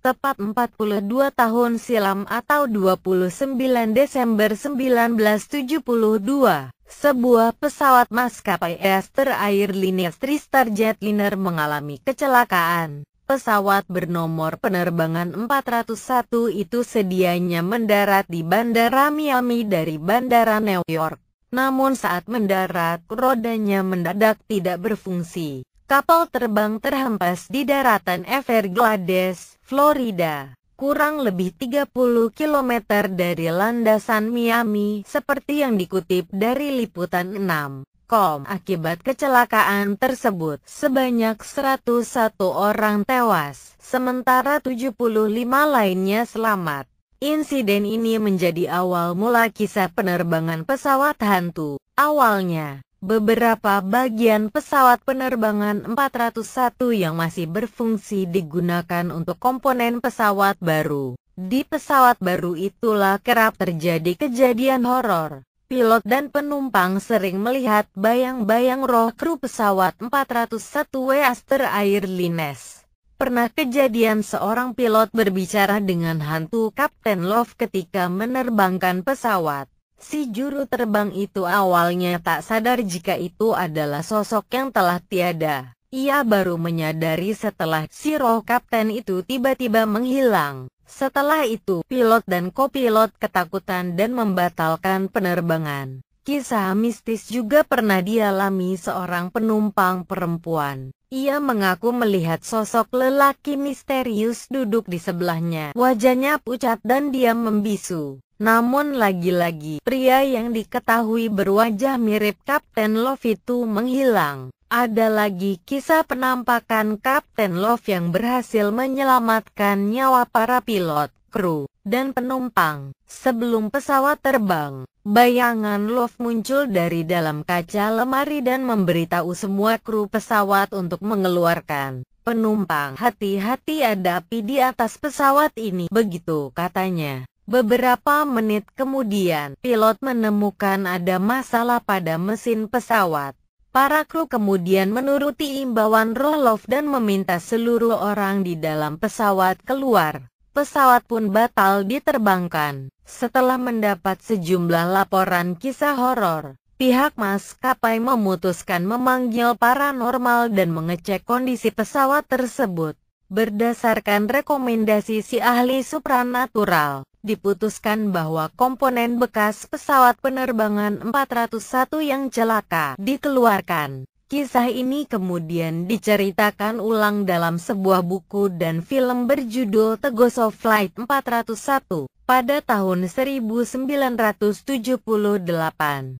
Tepat 42 tahun silam atau 29 Desember 1972, sebuah pesawat maskapai Aster Airlines TriStar Jetliner mengalami kecelakaan. Pesawat bernomor penerbangan 401 itu sedianya mendarat di Bandara Miami dari Bandara New York. Namun saat mendarat, rodanya mendadak tidak berfungsi. Kapal terbang terhempas di daratan Everglades, Florida, kurang lebih 30 km dari landasan Miami, seperti yang dikutip dari Liputan 6. Akibat kecelakaan tersebut, sebanyak 101 orang tewas, sementara 75 lainnya selamat. Insiden ini menjadi awal mula kisah penerbangan pesawat hantu. Awalnya, beberapa bagian pesawat penerbangan 401 yang masih berfungsi digunakan untuk komponen pesawat baru. Di pesawat baru itulah kerap terjadi kejadian horor. Pilot dan penumpang sering melihat bayang-bayang roh kru pesawat 401 Aster Airlines. Pernah kejadian seorang pilot berbicara dengan hantu Kapten Love ketika menerbangkan pesawat. Si juru terbang itu awalnya tak sadar jika itu adalah sosok yang telah tiada. Ia baru menyadari setelah si roh kapten itu tiba-tiba menghilang. Setelah itu, pilot dan kopilot ketakutan dan membatalkan penerbangan. Kisah mistis juga pernah dialami seorang penumpang perempuan. Ia mengaku melihat sosok lelaki misterius duduk di sebelahnya. Wajahnya pucat dan diam membisu. Namun lagi-lagi, pria yang diketahui berwajah mirip Kapten Love itu menghilang. Ada lagi kisah penampakan Kapten Love yang berhasil menyelamatkan nyawa para pilot, kru, dan penumpang. Sebelum pesawat terbang, bayangan Love muncul dari dalam kaca lemari dan memberitahu semua kru pesawat untuk mengeluarkan penumpang. Hati-hati, ada api di atas pesawat ini, begitu katanya. Beberapa menit kemudian, pilot menemukan ada masalah pada mesin pesawat. Para kru kemudian menuruti imbauan roh Love dan meminta seluruh orang di dalam pesawat keluar. Pesawat pun batal diterbangkan. Setelah mendapat sejumlah laporan kisah horor, pihak maskapai memutuskan memanggil paranormal dan mengecek kondisi pesawat tersebut. Berdasarkan rekomendasi si ahli supranatural, diputuskan bahwa komponen bekas pesawat penerbangan 401 yang celaka dikeluarkan. Kisah ini kemudian diceritakan ulang dalam sebuah buku dan film berjudul The Ghost of Flight 401 pada tahun 1978.